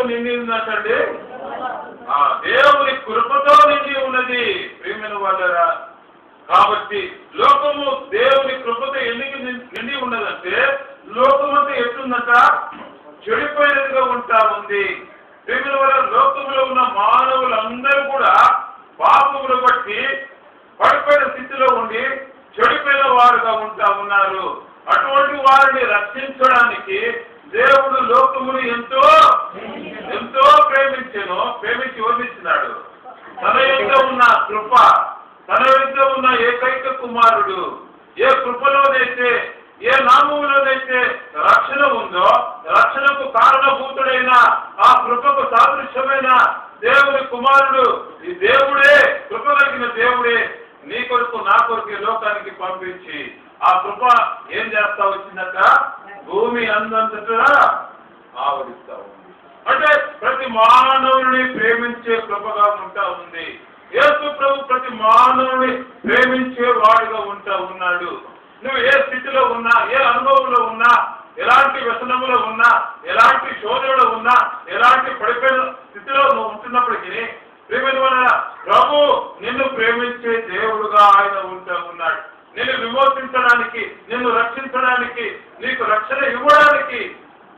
నిండి ఉన్నట్టండి, దేవుని కృపతో నిండి ఉన్నది ప్రియమైన వాళ్ళరా. కాబట్టి లోకము దేవుని కృపతో ఎందుకు నిండి ఉన్నదంటే, లోకమంతా ఎట్లుందట, చెడిపోయినదిగా ఉంటా ఉంది. ప్రియమైన వాళ్ళ, లోకంలో ఉన్న మానవులందరూ కూడా పాపములు బట్టి పడిపోయిన స్థితిలో ఉండి చెడిపోయిన వారుగా ఉంటా ఉన్నారు. అటువంటి వారిని రక్షించడానికి దేవుడు లోకమును ఎంతో ఎంతో ప్రేమించి వర్ణించినాడు. తన యొక్క ఉన్న కృప, తన యొక్క ఉన్న ఏకైక కుమారుడు, ఏ కృపలోనైతే, ఏ నామములోనైతే రక్షణ ఉందో, రక్షణకు కారణభూతుడైన ఆ కృపకు సాదృశ్యమైన దేవుని కుమారుడు, ఈ దేవుడే, కృప కలిగిన దేవుడే నీ కొరకు నా కొరకు లోకానికి పంపించి ఆ కృప ఏం చేస్తా వచ్చిందట, భూమి అందంతటా ఆవరిస్తా ఉంది. అంటే ప్రతి మానవుని ప్రేమించే కృపగా ఉంటా ఉంది. యేసు ప్రభు ప్రతి మానవుని ప్రేమించే వాడుగా ఉంటా ఉన్నాడు. నువ్వు ఏ స్థితిలో ఉన్నా, ఏ అనుభవంలో ఉన్నా, ఎలాంటి వ్యసనములో ఉన్నా, ఎలాంటి శోధనలో ఉన్నా, ఎలాంటి పడిపోయిన స్థితిలో నువ్వు ఉంటున్నప్పటికీ ప్రేమైన ప్రభు నిన్ను ప్రేమించే దేవుడుగా ఆయన ఉంటా ఉన్నాడు. నిన్ను విమోచించడానికి, నిన్ను రక్షించడానికి, నీకు రక్షణ ఇవ్వడానికి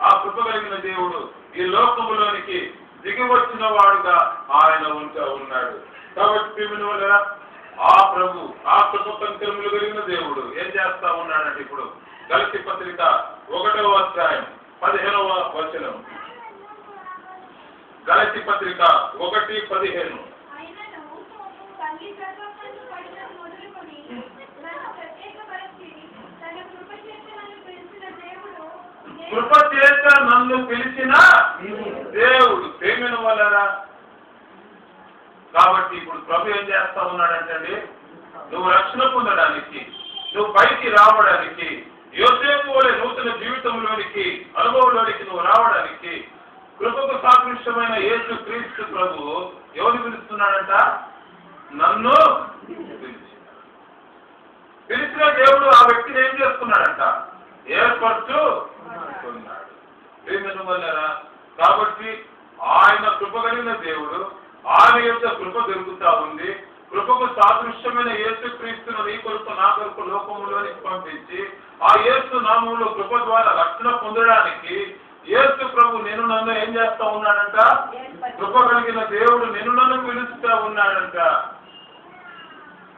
ఆ కృప కలిగిన దేవుడు ఈ లోకములోనికి దిగి వచ్చిన వాడుగా ఆయన ఉంటా ఉన్నాడు. కాబట్టి ప్రియమైన ఆ ప్రభు, ఆ కృప కంకరములు కలిగిన దేవుడు ఏం చేస్తా ఉన్నాడంటే, ఇప్పుడు గలతీ పత్రిక 1వ అధ్యాయం 15వ వచనం. గలతీ పత్రిక 1:15. కృప చేత నన్ను పిలిచిన దేవుడు ప్రేమిన వాళ్ళరా. కాబట్టి ఇప్పుడు ప్రభు ఏం చేస్తా ఉన్నాడంటే, నువ్వు రక్షణ పొందడానికి, నువ్వు పైకి రావడానికి, యోసేపు వలె నూతన జీవితంలోనికి, అనుభవంలోనికి నువ్వు రావడానికి కృపకు సాదృశ్యమైన యేసు క్రీస్తు ప్రభు ఎవరు పిలుస్తున్నాడంట, నన్ను పిలిచిన దేవుడు ఆ వ్యక్తిని ఏం చేస్తున్నాడంట, ఏర్పరుచుకున్నాడు. కాబట్టి ఆయన కృప కలిగిన దేవుడు, ఆయన యొక్క కృప దొరుకుతా ఉంది. కృపకు సాదృశ్యమైన యేసు క్రీస్తును నీ కొరకు నా కొరకు లోకములోనికి పంపించి ఆ యేసు నామంలో కృప ద్వారా రక్షణ పొందడానికి యేసు ప్రభు నేను నన్ను ఏం చేస్తా ఉన్నాడంట, కృప కలిగిన దేవుడు నిన్ను నన్ను పిలుస్తా ఉన్నాడంట.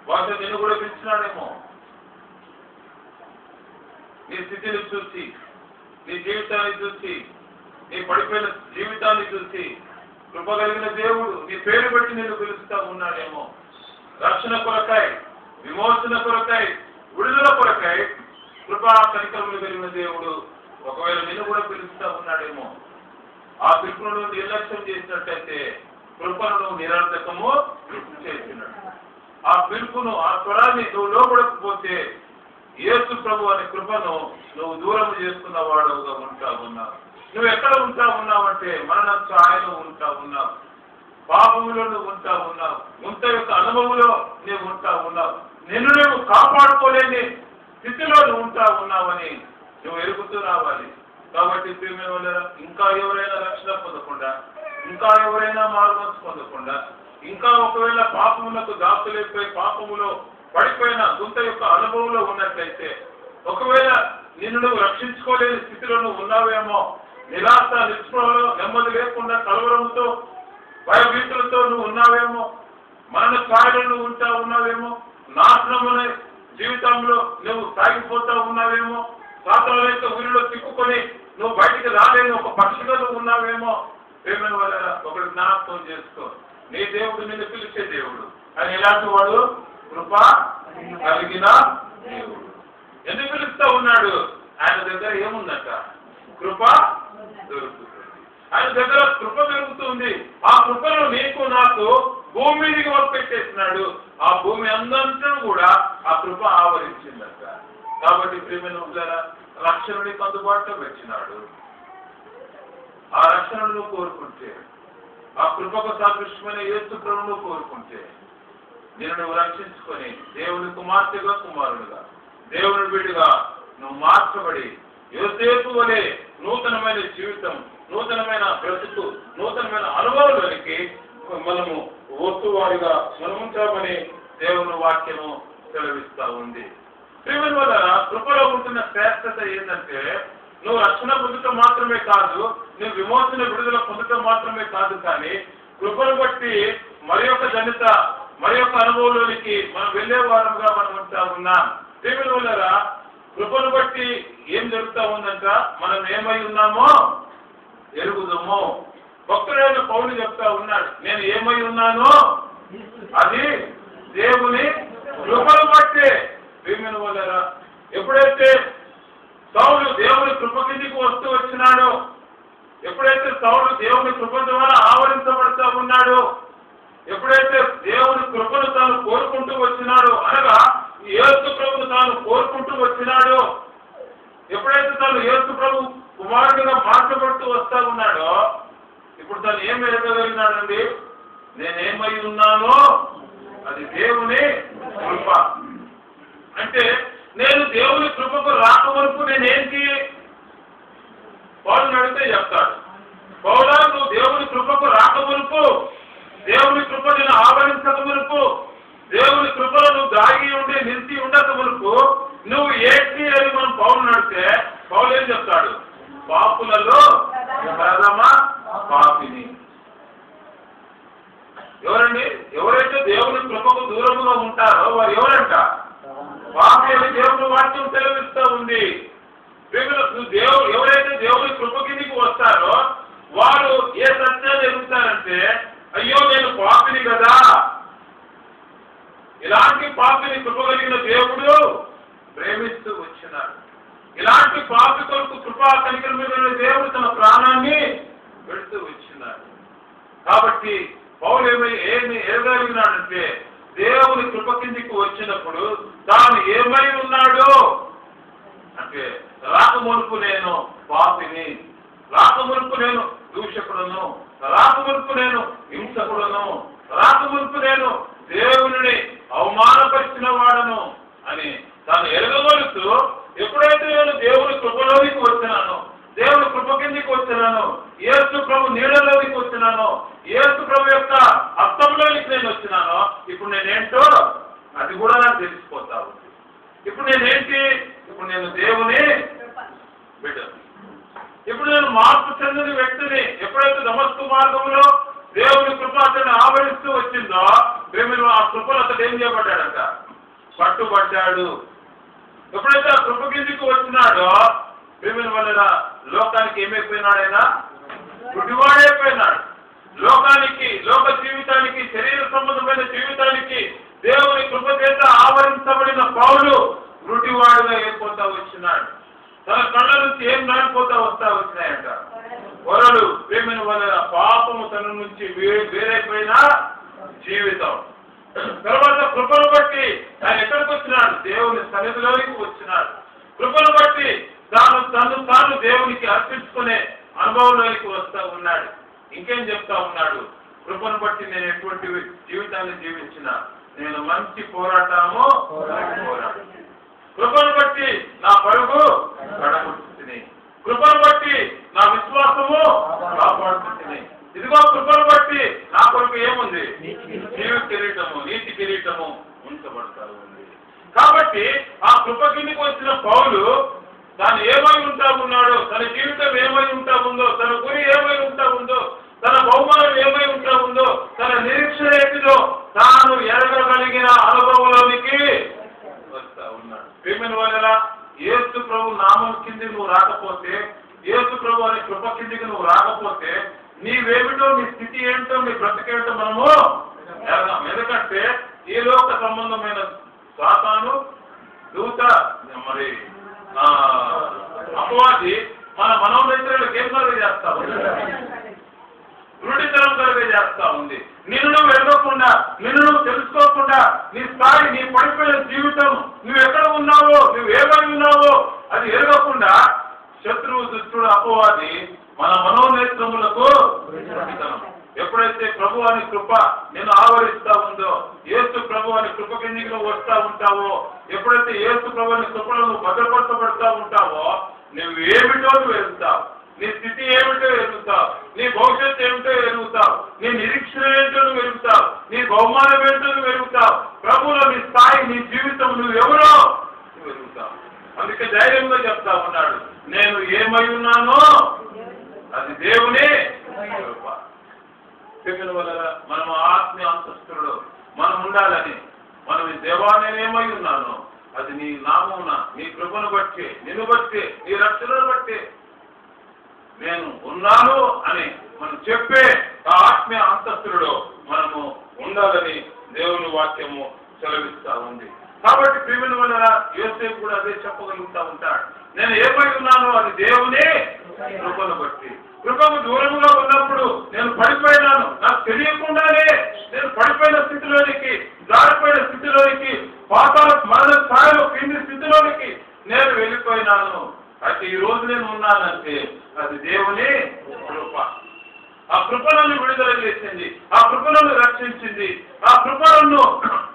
వాటి నిన్ను కూడా పిలిచినాడేమో. నీ స్థితిని చూసి, నీ జీవితాన్ని చూసి, నీ పడిపోయిన జీవితాన్ని చూసి కృప కలిగిన దేవుడు నీ పేరు బట్టి నిన్ను పిలుస్తా ఉన్నాడేమో. రక్షణ కొరకై, విమోచన కొరకై, విడుదల కొరకై కృపా కనికరములు కలిగిన దేవుడు ఒకవేళ నిన్ను కూడా పిలుస్తా ఉన్నాడేమో. ఆ పిలుపును నిర్లక్ష్యం చేసినట్టయితే కృపను నిరర్థకము చేసినట్టు. ఆ పిలుపును, ఆ స్వరాన్ని నువ్వు లోపడకపోతే యేసు ప్రభు అనే కృపను నువ్వు దూరం చేసుకున్న వాడుగా ఉంటా ఉన్నావు. నువ్వు ఎక్కడ ఉంటా ఉన్నావంటే మరణ ఛాయలో ఉంటా ఉన్నావు, పాపములో నువ్వు ఉంటా ఉన్నావు, ముంత యొక్క అనుభవంలో నువ్వు ఉంటా ఉన్నావు, నిన్ను నువ్వు కాపాడుకోలేని స్థితిలో నువ్వు ఉంటా ఉన్నావని నువ్వు ఎరుగుతూ రావాలి. కాబట్టి ప్రియమైన ఇంకా ఎవరైనా రక్షణ పొందకుండా, ఇంకా ఎవరైనా మారుమనసు పొందకుండా, ఇంకా ఒకవేళ పాపములకు దాసులైపోయి పాపములో పడిపోయిన గుంత యొక్క అనుభవంలో ఉన్నట్లయితే, ఒకవేళ నిన్ను నువ్వు రక్షించుకోలేని స్థితిలో నువ్వు ఉన్నావేమో, నిరాశ నిస్పృహలో నెమ్మది లేకుండా కలవరంతో భయభీతులతో నువ్వు ఉన్నావేమో, మరణ ఛాయలో నువ్వు ఉంటా ఉన్నావేమో, నాశనమునే జీవితంలో నువ్వు సాగిపోతా ఉన్నావేమో, సాతాను యొక్క ఊరిలో చిక్కుకొని నువ్వు బయటికి రాలేని ఒక పక్షిగా నువ్వు ఉన్నావేమో. ప్రేమైన వాళ్ళ ఒకటి జ్ఞాపకం చేసుకో, నీ దేవుడు నిన్ను పిలిచే దేవుడు. ఆయన ఎలాంటి వాడు, కృప కలిగిన దేవుడు. ఎందుకు పిలుస్తా ఉన్నాడు? ఆయన దగ్గర ఏముందట, కృప దొరుకుతుంది. ఆయన దగ్గర కృప దొరుకుతుంది. ఆ కృపను నీకు నాకు భూమి మీదకి పంపించేసినాడు. ఆ భూమి అందంతా కూడా ఆ కృప ఆవరించిందట. కాబట్టి ప్రియమైన రక్షణ నీకు అందుబాటులో పెట్టినాడు. ఆ రక్షణను కోరుకుంటే, ఆ కృపకు సాదృశ్యమైన యేసు ప్రభువును కోరుకుంటే, నేను నువ్వు రక్షించుకొని దేవుని కుమార్తెగా, కుమారుడుగా, దేవుని బిడ్డగా నువ్వు మార్చబడి యోసేపు వలె నూతనమైన జీవితం, నూతనమైన బ్రతుకు, నూతనమైన అనుభవంలోనికి మనము వస్తువారిగా మనం ఉంటామని దేవుని వాక్యము సెలవిస్తా ఉంది. ప్రియమైన వల్ల కృపలో ఉంటున్న శ్రేష్టత ఏంటంటే నువ్వు రక్షణ పొందటం మాత్రమే కాదు, నువ్వు విమోచన విడుదల పొందటం మాత్రమే కాదు, కానీ కృపను బట్టి మరి యొక్క జనిత మరి యొక్క అనుభవంలోనికి మనం వెళ్లే వారంగా మనం ఉంటా ఉన్నాం. ప్రియమైన వల్ల కృపను బట్టి ఏం జరుగుతా ఉందంట, మనం ఏమై ఉన్నామో ఎరుగుదాము. భక్తుడైన పౌలు చెప్తా ఉన్నాడు, నేను ఏమై ఉన్నానో అది దేవుని కృపను బట్టే. ప్రియమైన వల్ల ఎప్పుడైతే సౌలు దేవుని కృప కిందికి వస్తూ వచ్చినాడో, ఎప్పుడైతే సౌలు దేవుని కృప ద్వారా ఆవరించబడుతూ ఉన్నాడో, ఎప్పుడైతే దేవుని కృపను తాను కోరుకుంటూ వచ్చినాడో, అనగా యేసు ప్రభును తాను కోరుకుంటూ వచ్చినాడో, ఎప్పుడైతే తాను యేసు ప్రభు కుమారుడిగా మార్చబడుతూ వస్తా ఉన్నాడో, ఇప్పుడు తను ఏం ఎరగగలిగినాడండి, నేనేమై ఉన్నానో అది దేవుని కృప. అంటే నేను దేవుని కృపకు రాకమునుపు నేనేంటి పౌలుని అడిగితే చెప్తాడు, పౌలా నువ్వు దేవుని కృపకు రాకమునుపు, దేవుని కృప నేను ఆవరించక మునుపు, దేవుని కృపలో నువ్వు దాగి ఉండి నిలిచి ఉండక మునుపు నువ్వు ఏంటి అని మనం పౌలుని అడిగితే పౌలు ఏం చెప్తాడు, పాపులలో ప్రథమ పాపిని. ఎవరండి? ఎవరైతే దేవుని కృపకు దూరముగా ఉంటారో వారు ఎవరంట? పాపి అని దేవుని వాక్యం సెలవిస్తూ ఉంది. ఎవరైతే దేవుని కృప కిందికి వస్తారో వారు ఏ సత్యాన్ని ఎదుగుతారంటే, అయ్యో నేను పాపిని కదా, ఇలాంటి పాపిని కృప కలిగిన దేవుడు ప్రేమిస్తూ వచ్చినాడు, ఇలాంటి పాపి కొరకు కృపా కనికరమైన దేవుడు తన ప్రాణాన్ని పెడుతూ వచ్చినాడు. కాబట్టి పౌలు ఏమి ఎరగలిగినాడంటే, దేవుని కృప కిందికి వచ్చినప్పుడు తాను ఏమై ఉన్నాడో అంటే, రాకమునుపు నేను పాపిని, రాకమునుపు నేను దూషకుడును, రాకమునుపు నేను హింసకుడును, రాకమునుపు నేను దేవుని అవమానపరిచిన వాడను అని తాను ఎరగగలుగుతూ, ఎప్పుడైతే నేను దేవుని కృపలోనికి వచ్చినానో, దేవుని కృప కిందికి వచ్చినాను, యేసు ప్రభు నీడలోనికి వచ్చినాను, యేసు ప్రభు యొక్క అర్థంలోనికి నేను వచ్చినాను, ఇప్పుడు నేనేంటో అది కూడా నాకు తెలిసిపోతా ఉంది. ఇప్పుడు నేనేంటి? ఇప్పుడు నేను దేవుని బిడ్డ, ఇప్పుడు నేను మార్పు చెందిన వ్యక్తిని. ఎప్పుడైతే దమస్కు మార్గంలో దేవుని కృప అతన్ని ఆవరిస్తూ వచ్చిందో, ప్రేమలో ఆ కృపను అతడు ఏం చేయబడ్డాడంట? పట్టుబడ్డాడు. ఎప్పుడైతే ఆ కృప కిందికి వచ్చినాడో ప్రేమ వల్ల లోకానికి ఏమైపోయినాడైనా? గుడ్డివాడైపోయినాడు. లోకానికి, లోక జీవితానికి, శరీర సంబంధమైన జీవితానికి దేవుని కృప చేత ఆవరించబడిన పౌలు గుడ్డివాడుగా అయిపోతా వచ్చినాడు. తన కళ్ళ నుంచి ఏం నానిపోతా వస్తా వచ్చినాయంట? వరలు. ప్రేమ వల్ల పాపము తన నుంచి వేరైపోయిన జీవితం. తర్వాత కృపను బట్టి ఆయన ఎక్కడికి వచ్చినాడు? దేవుని సన్నిధిలోకి వచ్చినాడు. కృపను బట్టి తాను దేవునికి అర్పించుకునే అనుభవంలోకి వస్తా ఉన్నాడు. ఇంకేం చెప్తా ఉన్నాడు? కృపను బట్టి నేను ఎటువంటి జీవితాన్ని జీవించిన, నేను మంచి పోరాటము పోరాడు. కృపను బట్టి నా పరుగు కడగొట్టుతుంది, కృపను బట్టి నా విశ్వాసము కాపాడుతుంది. ఇదిగో కృపను బట్టి నా కొరకు ఏముంది? జీవి కిరీటము, నీతి కిరీటము ఉంచబడతా ఉంది. కాబట్టి ఆ కృప కిందికి వచ్చిన పౌలు తాను ఏమై ఉంటా ఉన్నాడో, తన జీవితం ఏమై ఉంటా ఉందో, తన గురి ఏమై ఉంటా ఉందో, తన బహుమానం ఏమై ఉంటా ఉందో, తన నిరీక్షణ ఏంటిదో తాను ఎరగగలిగిన అనుభవంలోనికి వస్తా ఉన్నాడు. ప్రేమ వల్ల యేసు ప్రభు నామం కిందికి నువ్వు రాకపోతే, యేసు ప్రభు అనే కృప కిందికి నువ్వు రాకపోతే నీవేమిటో, నీ స్థితి ఏంటో, నీ బ్రతికేంటో మనము ఎరగాం. ఎందుకంటే ఈ లోక సంబంధమైన సాతాను దూత మరి అపవాది మన మనోనేత్రులకు ఏం కలుగజేస్తా ఉంది? దృఢితనం కలుగజేస్తా ఉంది. నిన్ను నువ్వు ఎరగకుండా, నిన్ను నువ్వు తెలుసుకోకుండా, నీ స్థాయి, నీ పడిపోయిన జీవితం, నువ్వు ఎక్కడ ఉన్నావో, నువ్వు ఏమై ఉన్నావో అది ఎరగకుండా శత్రువు, దుష్టుడు, అపవాది మన మనోనేత్రములకు దృఢితనం. ఎప్పుడైతే ప్రభు అని కృప నేను ఆవరిస్తా ఉందో, యేసు ప్రభు అని కృప కిందికి నువ్వు వస్తా ఉంటావో, ఎప్పుడైతే యేసు ప్రభు అని కృపలో నువ్వు భద్రపరచబడతా ఉంటావో, నువ్వు ఏమిటో నువ్వు వెళ్తావు. నీ స్థితి ఏమిటో ఎరుగుతావు, నీ భవిష్యత్తు ఏమిటో ఎరుగుతావు, నీ నిరీక్షణ ఏంటో నువ్వు ఎరుగుతావు, నీ బహుమానం ఏంటో నువ్వు ఎరుగుతావు, ప్రభువులో నీ స్థాయి, నీ జీవితం నువ్వు ఎవరో నువ్వు ఎరుగుతావు. అందుకే ధైర్యంగా చెప్తా ఉన్నాడు, నేను ఏమై ఉన్నానో అది దేవుని కృప. పిల్లల వల్ల మనం ఆత్మీయ అంతస్తులో మనం ఉండాలని, మనం ఈ దేవా నేను ఏమై ఉన్నానో అది నీ నామమున, నీ కృపను బట్టి, నిన్ను బట్టి, నీ రక్షణను బట్టి నేను ఉన్నాను అని మనం చెప్పే ఆ ఆత్మీయ అంతస్తులో మనము ఉండాలని దేవుని వాక్యము సెలవిస్తా ఉంది. కాబట్టి ప్రియుల వల్ల యోసేపు కూడా అదే చెప్పగలుగుతా ఉంటాడు, నేను ఏమై ఉన్నానో అది దేవుని కృపను బట్టి. కృపకు దూరముగా ఉన్నప్పుడు నేను పడిపోయినాను, నాకు తెలియకుండానే నేను పడిపోయిన స్థితిలోనికి, జారిపోయిన స్థితిలోనికి, పాతాళ మరణ స్థాయిలో కింది స్థితిలోనికి నేను వెళ్ళిపోయినాను. అయితే ఈ రోజు నేను ఉన్నానంటే అది దేవుని కృప. ఆ కృప నన్ను విడుదల చేసింది, ఆ కృప నన్ను రక్షించింది, ఆ కృప నన్ను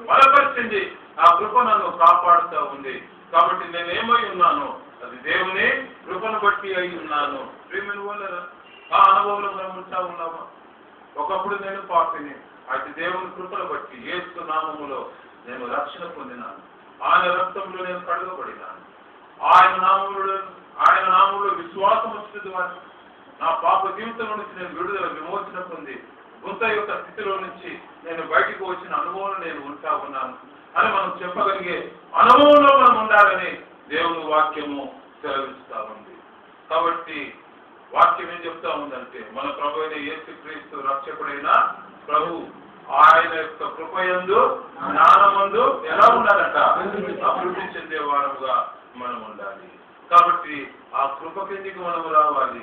బలపరిచింది, ఆ కృప నన్ను కాపాడుతూ ఉంది. కాబట్టి నేను ఏమై ఉన్నాను అది దేవుని కృపను బట్టి అయి ఉన్నాను. ప్రియమైన వాళ్ళరా, ఆ అనుభవంలో మనం ఉంటా ఉన్నామా? ఒకప్పుడు నేను పాపిని, అది దేవుని కృపను బట్టి యేసు నామములో నేను రక్షణ పొందినాను, ఆయన రక్తంలో నేను కడగబడినాను, ఆయన నామంలో విశ్వాసం వచ్చిన ద్వారా నా పాప జీవితం నుంచి నేను విడుదల విమోచన పొంది గుంత యొక్క స్థితిలో నుంచి నేను బయటకు వచ్చిన అనుభవం నేను ఉంటా ఉన్నాను అని మనం చెప్పగలిగే అనుభవంలో మనం ఉండాలని దేవుని వాక్యము సెలవిస్తా ఉంది. కాబట్టి వాక్యం ఏం చెప్తా ఉందంటే, మన ప్రభు అయిన యేసుక్రీస్తు రక్షకుడైన ప్రభు ఆయన యొక్క కృపయందు జ్ఞానమందు ఎలా ఉండాలంట, అభివృద్ధి చెందే వారముగా మనం ఉండాలి. కాబట్టి ఆ కృప కిందికి మనం రావాలి.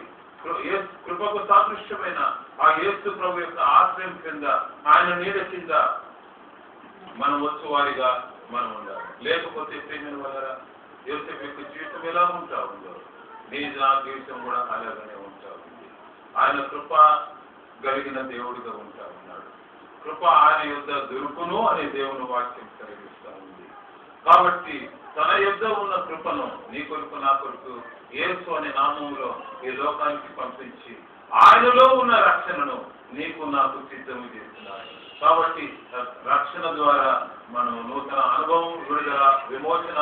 కృపకు సాదృశ్యమైన ఆ యేసు ప్రభు యొక్క ఆశ్రయం కింద, ఆయన నీడ కింద మనం వచ్చు వారిగా మనం ఉండాలి. లేకపోతే ప్రేమ వల్ల యోసేపు యొక్క జీవితం ఎలా ఉంటా ఉందో నీ నా జీవితం కూడా అలాగనే ఉంటా ఉంది. ఆయన కృప కలిగిన దేవుడిగా ఉంటా ఉన్నాడు. కృప ఆయన యుద్ధ దొరుకును అనే దేవుని వాక్యం కలిగిస్తా ఉంది. కాబట్టి తన యుద్ధ ఉన్న కృపను నీ కొరకు నా కొరకు యేసు అనే నామములో ఈ లోకానికి పంపించి ఆయనలో ఉన్న రక్షణను నీకు నాకు సిద్ధము చేస్తున్నాడు. కాబట్టి రక్షణ ద్వారా మనం నూతన అనుభవం, విడుదల, విమోచన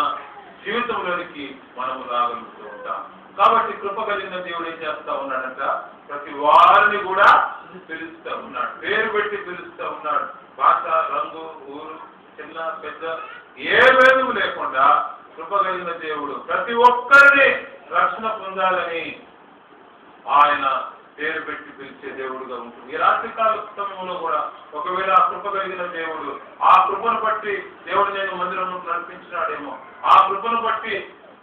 జీవితంలోనికి మనము రాగలుగుతూ ఉంటాం. కాబట్టి కృప కలిగిన దేవుడు ఏం చేస్తా ఉన్నాడంట, ప్రతి వారిని కూడా పిలుస్తూ ఉన్నాడు, పేరు పెట్టి పిలుస్తూ ఉన్నాడు. భాష, రంగు, ఊరు, చిన్న పెద్ద ఏ భేదము లేకుండా కృప కలిగిన దేవుడు ప్రతి ఒక్కరిని రక్షణ పొందాలని ఆయన పేరు పెట్టి పిలిచే దేవుడుగా ఉంటుంది. ఈ రాత్రికాల సమయంలో కూడా ఒకవేళ ఆ కృప కలిగిన దేవుడు, ఆ కృపను బట్టి దేవుడు నేను మందిరంలో నడిపించినాడేమో, ఆ కృపను బట్టి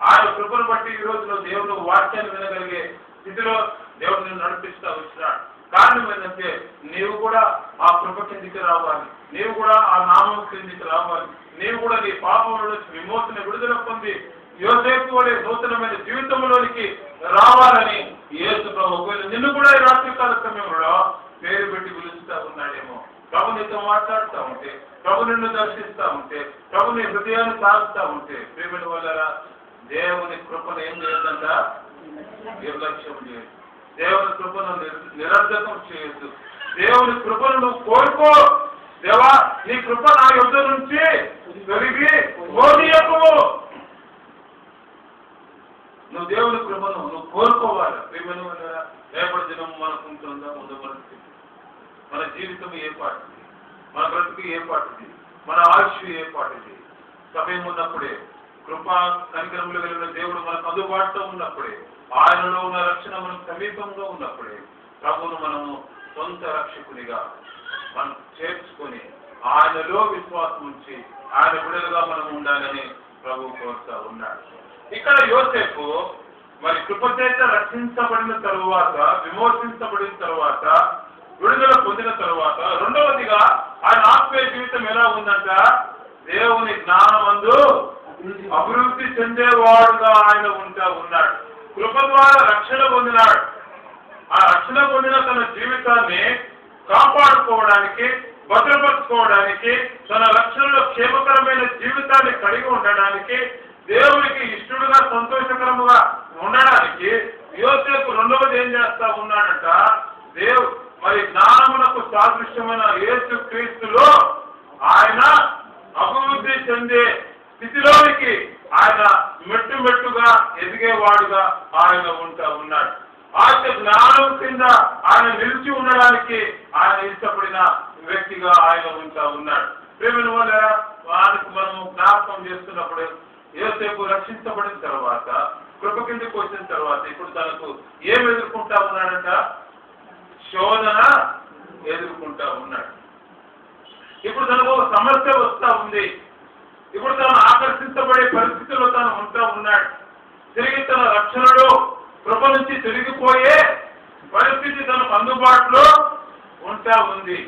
ఆయన కృపను బట్టి ఈ రోజులో దేవుడు వాక్యాన్ని వినగలిగే స్థితిలో దేవుడు నేను నడిపిస్తా వచ్చినాడు. కారణం ఏంటంటే నీవు కూడా ఆ కృప కిందికి రావాలి, నీవు కూడా ఆ నామం కిందికి రావాలి, నీవు కూడా నీ పాపంలో విమోచన విడుదల పొంది యోసేపు వలె నూతనమైన జీవితంలోనికి రావాలని యేసు ప్రభు ఒకవేళ నిన్ను కూడా ఈ రాత్రికాల సమయంలో పేరు పెట్టి పిలుస్తా ఉన్నాడేమో. ప్రభు నీతో మాట్లాడుతూ ఉంటే, ప్రభు నిన్ను దర్శిస్తా ఉంటే, ప్రభు నీ హృదయాన్ని సాగుతా ఉంటే, ప్రేమిన వల్ల దేవుని కృపను ఏం చేయొద్దంట, నిర్లక్ష్యం చేయొద్దు. దేవుని కృపను నిరర్ధకం చేయొద్దు. దేవుని కృపను నువ్వు కోరుకో. దేవా నీ కృప నా యుద్ధ నుంచి తొలగి పోనీయకు. నువ్వు దేవుని కృపను నువ్వు కోరుకోవాలి. ప్రేమను రేపటి దినం మనకుంటుందా, ముందు పరిస్థితి, మన జీవితం ఏ పాటిది, మన బ్రతుకు ఏ పాటిది, మన ఆయుష్ ఏ పాటిది. సమయం ఉన్నప్పుడే, కృప కనికరములు కలిగిన దేవుడు మనకు అందుబాటులో ఉన్నప్పుడే, ఆయనలో ఉన్న రక్షణ మనకు సమీపంగా ఉన్నప్పుడే ప్రభువును మనము సొంత రక్షకునిగా మనం చేర్చుకొని ఆయనలో విశ్వాసం ఉంచి ఆయన బిడ్డలుగా మనం ఉండాలని ప్రభు కోరుతా ఉన్నాడు. ఇక్కడ యోసేపు మరి కృపచేత రక్షించబడిన తరువాత, విమోచించబడిన తరువాత, విడుదల పొందిన తరువాత రెండవదిగా ఆయన ఆత్మీయ జీవితం ఎలా ఉందంట, దేవుని జ్ఞానమందు అభివృద్ధి చెందేవాడుగా ఆయన ఉంటా ఉన్నాడు. కృప ద్వారా రక్షణ పొందినాడు. ఆ రక్షణ పొందిన తన జీవితాన్ని కాపాడుకోవడానికి, భద్రపరచుకోవడానికి, తన రక్షణలో క్షేమకరమైన జీవితాన్ని కలిగి ఉండడానికి, దేవునికి ఇష్టడుగా సంతోషకరముగా ఉండడానికి యోసేపు రెండవది ఏం చేస్తా ఉన్నాడంట, మరి జ్ఞానమునకు సాదృశ్యమైన యేసు క్రీస్తులో ఆయన అభివృద్ధి చెందే స్థితిలోనికి ఆయన మెట్టుగా ఎదిగేవాడుగా ఆయన ఉంటా ఉన్నాడు. ఆయన జ్ఞానం కింద ఆయన నిలిచి ఉండడానికి ఆయన ఇష్టపడిన వ్యక్తిగా ఆయన ఉంటా ఉన్నాడు. ప్రేమ వల్ల వారికి మనము జ్ఞాపకం చేస్తున్నప్పుడు యోసేపు రక్షించబడిన తర్వాత, కృప కిందకి వచ్చిన తర్వాత ఇప్పుడు తనకు ఏం ఎదుర్కొంటా ఉన్నాడంట, శోధన ఎదుర్కొంటా ఉన్నాడు. ఇప్పుడు తనకు ఒక సమస్య వస్తా ఉంది. ఇప్పుడు తను ఆకర్షించబడే పరిస్థితుల్లో తను ఉంటా ఉన్నాడు. తిరిగి తన రక్షణలో కృప నుంచి తిరిగిపోయే పరిస్థితి తనకు అందుబాటులో ఉంటా ఉంది.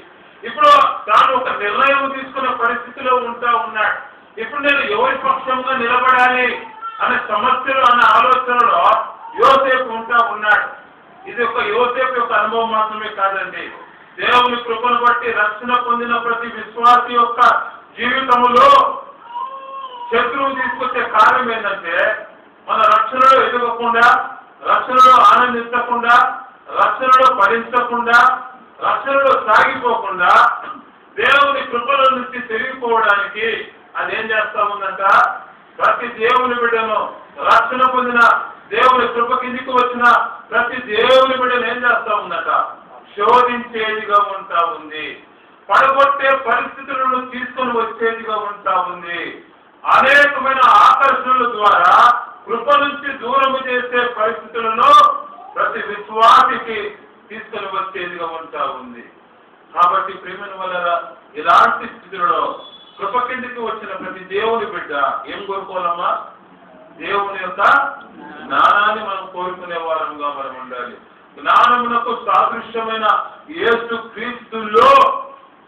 ఇప్పుడు తాను ఒక నిర్ణయం తీసుకునే పరిస్థితిలో ఉంటా ఉన్నాడు. ఇప్పుడు నేను ఎవరి పక్షంగా నిలబడాలి అనే సమస్యలు అనే ఆలోచనలో యోసేపు ఉంటా ఉన్నాడు. ఇది ఒక యోసేపు యొక్క అనుభవం మాత్రమే కాదండి. దేవుని కృపను బట్టి రక్షణ పొందిన ప్రతి విశ్వాసి యొక్క జీవితంలో శత్రువు తీసుకొచ్చే కార్యం ఏంటంటే, మన రక్షణలో ఎదగకుండా, రక్షణలో ఆనందించకుండా, రక్షణలో భరించకుండా, రక్షణలో సాగిపోకుండా దేవుని కృపల నుంచి తిరిగిపోవడానికి అదేం చేస్తా ఉందంట, ప్రతి దేవుని బిడ్డను, రక్షణ పొందిన దేవుని కృప కిందికి వచ్చిన ప్రతి దేవుని బిడ్డను ఏం చేస్తా ఉందట, శోధించేదిగా ఉంటా ఉంది. పడగొట్టే పరిస్థితులను తీసుకొని వచ్చేదిగా ఉంటా ఉంది. అనేకమైన ఆకర్షణల ద్వారా కృప నుంచి దూరం చేసే పరిస్థితులను ప్రతి విశ్వాసికి తీసుకొని వచ్చేదిగా ఉంటా ఉంది. కాబట్టి ప్రేమ వల్ల ఇలాంటి స్థితులలో కృప కిందికి వచ్చిన ప్రతి దేవుని బిడ్డ ఏం కోరుకోవాలమ్మా, దేవుని యొక్క జ్ఞానాన్ని మనం కోరుకునే వారంగా మనం ఉండాలి. జ్ఞానమునకు సాదృశ్యమైన యేసు క్రీస్తులో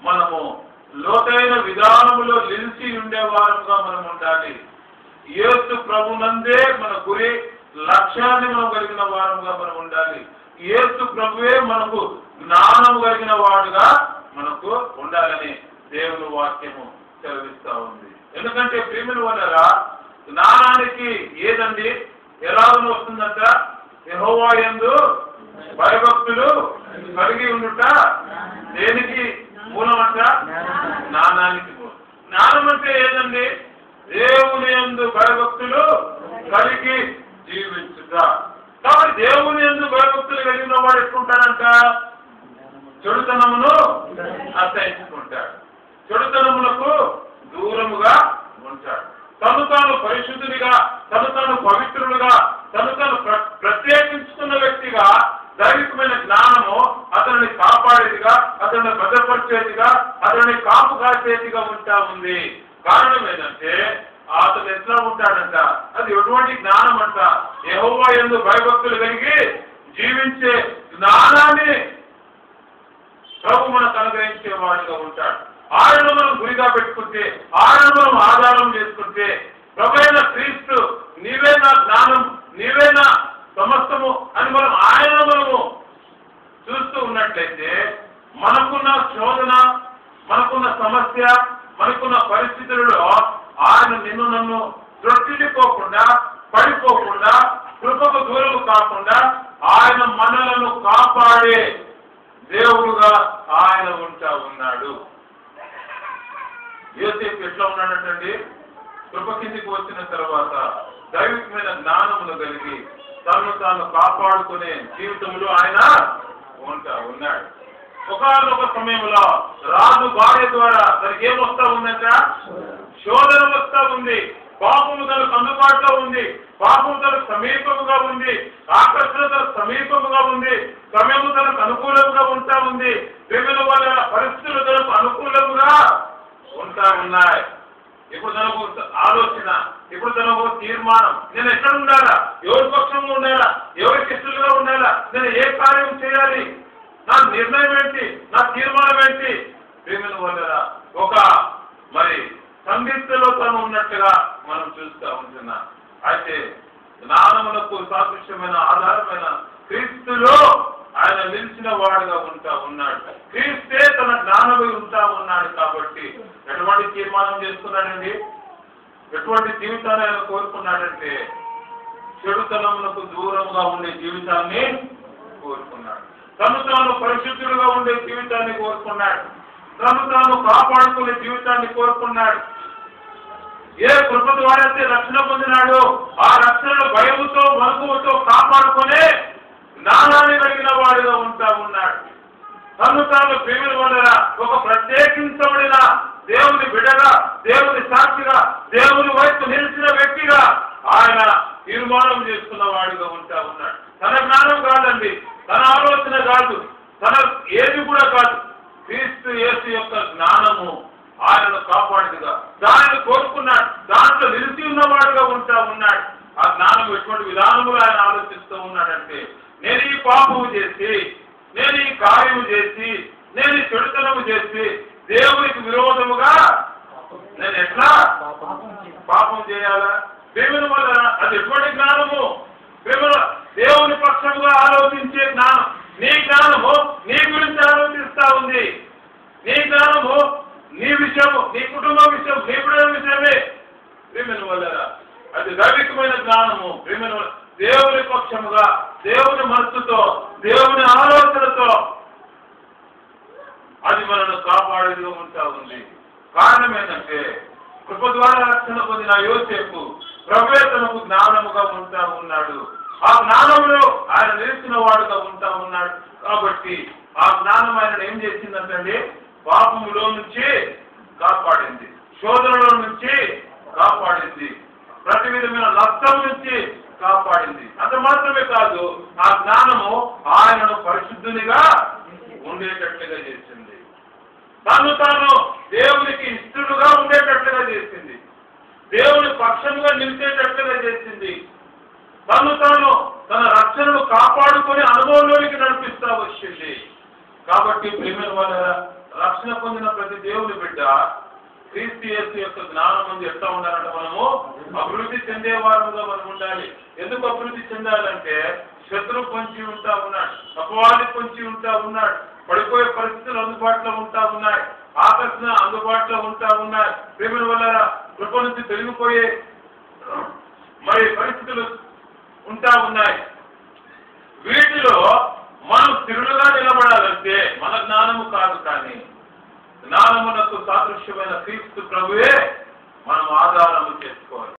మనము లోతైన విధానములో నిలిచి ఉండేవారంగా మనం ఉండాలి. యేసు ప్రభునందే మన గురి లక్ష్యాన్ని మనం కలిగిన వారంగా మనం ఉండాలి. యేసు ప్రభువే మనకు జ్ఞానం కలిగిన వాడుగా మనకు ఉండాలని దేవుని వాక్యము సెలవిస్తా ఉంది. ఎందుకంటే ప్రేమిల వల్ల జ్ఞానానికి ఏదండి ఎలాగో వస్తుందంట, యెహోవా యందు భయభక్తులు కలిగి ఉండుట దేనికి మూలమంట, జ్ఞానానికి మూలం. జ్ఞానం అంటే ఏదండి, దేవుని యందు భయభక్తులు కలిగి జీవించుట. కాబట్టి దేవుని యందు భయభక్తులు కలిగిన వాడు ఎట్లుంటాడంట, చెడుతనమును అసహించుకుంటాడు, చెడుతనములకు దూరముగా ఉంటాడు. తను తాను పరిశుద్ధునిగా, తను తాను పవిత్రులుగా, తను తాను ప్రత్యేకించుకున్న వ్యక్తిగా దైవికమైన జ్ఞానము అతనిని కాపాడేదిగా, అతన్ని భద్రపరిచేదిగా, అతనిని కాపు కాసేదిగా ఉంటా ఉంది. కారణం ఏంటంటే అతను ఎట్లా ఉంటాడంట, అది ఎటువంటి జ్ఞానం అంట, యెహోవా యందు భయభక్తులు కలిగి జీవించే జ్ఞానాన్ని ప్రభు మనకు అనుగ్రహించే వాడిగా ఉంటాడు. ఆయన మనం గురిగా పెట్టుకుంటే, ఆయన మనం ఆధారం చేసుకుంటే, ప్రభువైన క్రీస్తు నీవే నా జ్ఞానం, నీవే నా సమస్తము అని మనము చూస్తూ ఉన్నట్లయితే మనకున్న శోధన, మనకున్న సమస్య, మనకున్న పరిస్థితులలో ఆయన నిన్ను నన్ను త్రొట్టిల్లిపోకుండా, పడిపోకుండా, కృపకు దూరం కాకుండా ఆయన మనలను కాపాడే దేవుడుగా ఆయన ఉంటా ఉన్నాడు. యోసేపు ఎట్లా ఉన్నాడంటండి, కృప కిందికి వచ్చిన తర్వాత దైవికమైన జ్ఞానమును కలిగి తను తాను కాపాడుకునే జీవితంలో ఆయన ఉంటా ఉన్నాడు. ఒకనొక సమయంలో రాజు భార్య ద్వారా తనకి ఏమొస్తా ఉందంట, శోధన వస్తా ఉంది. పాపము తనకు అందుబాటులో ఉంది, పాపము తనకు సమీపముగా ఉంది, ఆకర్షణ తనకు సమీపముగా ఉంది, సమయము తనకు అనుకూలంగా ఉంటా ఉంది, ప్రేమల వల్ల పరిస్థితులు తనకు అనుకూలంగా ఉంటా ఉన్నాయి. ఇప్పుడు తనకు ఆలోచన, ఇప్పుడు తనకు తీర్మానం, నేను ఎక్కడ ఉండాలా, ఎవరి పక్షంగా ఉండాలా, ఎవరికి ఇష్టలుగా ఉండాలా, నేను ఏ కార్యం చేయాలి, నా నిర్ణయం ఏంటి, నా తీర్మానం ఏంటి. ప్రేమల వల్ల ఒక మరి సందిగ్ధలో తను ఉన్నట్టుగా మనం చూస్తూ ఉంటున్నా. అయితే జ్ఞానములకు సాదృశ్యమైన ఆధారమైన క్రీస్తులో ఆయన నిలిచిన వాడుగా ఉంటా ఉన్నాడు. క్రీస్తే తన జ్ఞానమై ఉంటా ఉన్నాడు. కాబట్టి ఎటువంటి తీర్మానం చేసుకున్నాడండి, ఎటువంటి జీవితాన్ని ఆయన కోరుకున్నాడంటే చెడుతనములకు దూరంగా ఉండే జీవితాన్ని కోరుకున్నాడు. తను తాను పరిశుద్ధుడుగా ఉండే జీవితాన్ని కోరుకున్నాడు. తను తాను కాపాడుకునే జీవితాన్ని కోరుకున్నాడు. ఏ కృప ద్వారా అయితే రక్షణ పొందినాడో ఆ రక్షణను భయముతో మనుగుతో కాపాడుకునే జ్ఞానాన్ని కలిగిన వాడిగా ఉన్నాడు. తను తాను ప్రేమిల వల్ల ఒక ప్రత్యేకించబడిన దేవుని బిడ్డగా, దేవుని సాక్షిగా, దేవుని వైపు నిలిచిన వ్యక్తిగా ఆయన తీర్మానం చేసుకున్న వాడిగా ఉన్నాడు. తన జ్ఞానం కాదండి, తన ఆలోచన కాదు, తన ఏది కూడా కాదు, క్రీస్తు యేసు యొక్క జ్ఞానము ఆయనను కాపాడిదిగా దానిని కోరుకున్నాడు. దాంట్లో నిలిచి ఉన్నవాడుగా ఉన్నాడు. ఆ జ్ఞానం ఎటువంటి విధానములు ఆయన ఆలోచిస్తూ ఉన్నాడంటే, నేను ఈ పాపము చేసి, నేను ఈ కార్యము చేసి, నేను ఈ చెడుతనము చేసి దేవునికి విరోధముగా నేను ఎట్లా పాపం చేయాలా? దేవుని వల్ల అది ఎటువంటి జ్ఞానము? దేవుని పక్షముగా ఆలోచించే జ్ఞానం. నీ జ్ఞానము నీ గురించి ఆలోచిస్తా ఉంది. నీ జ్ఞానము నీ విషయము, నీ కుటుంబ విషయం, నీ బిడ్డల విషయమే. ప్రేమను వల్ల అది దైవికమైన జ్ఞానము. ప్రేమను వల్ల దేవుని పక్షముగా, దేవుని మనస్సుతో, దేవుని ఆలోచనతో అది మనను కాపాడుతూ ఉంది. కారణం ఏంటంటే కృప ద్వారా రక్షణ పొందిన యోసేపు ప్రభువే తనకు జ్ఞానముగా ఉన్నాడు. ఆ జ్ఞానంలో ఆయన నిలిచిన వాడుగా ఉన్నాడు. కాబట్టి ఆ జ్ఞానం ఆయన ఏం చేసిందంటే పాపములో నుంచి కాపాడింది, శోధనలో నుంచి కాపాడింది, ప్రతి విధమైన నష్టం నుంచి కాపాడింది. అంత మాత్రమే కాదు, ఆ జ్ఞానము ఆయనను పరిశుద్ధునిగా ఉండేటట్లుగా చేసింది. తాను దేవునికి ఇష్టడుగా ఉండేటట్లుగా చేసింది. దేవుని పక్షంగా నిలిచేటట్లుగా చేసింది. తాను తన రక్షణను కాపాడుకొని అనుభవంలోనికి నడిపిస్తా వచ్చింది. కాబట్టి ప్రేమ వల్ల రక్షణ పొందిన ప్రతి దేవుని బిడ్డ క్రీస్తు యేసు యొక్క జ్ఞానం ముందు ఎట్లా ఉండాలంటే మనము అభివృద్ధి చెందేవారుగా మనం ఉండాలి. ఎందుకు అభివృద్ధి చెందాలంటే శత్రువు పొంచి ఉన్నాడు, అపవాది పొంచి ఉన్నాడు, పడిపోయే పరిస్థితులు అందుబాటులో ఉన్నాయి, ఆకర్షణ అందుబాటులో ఉన్నాయి. ప్రేమ వల్ల కృప నుంచి తొలగిపోయే మరి పరిస్థితులు ఉన్నాయి. వీటిలో మనం స్థిరులుగా నిలబడాలంటే మన జ్ఞానము కాదు, కానీ జ్ఞానమునకు సాదృశ్యమైన క్రీస్తు ప్రభువే మనం ఆధారము చేసుకోవాలి.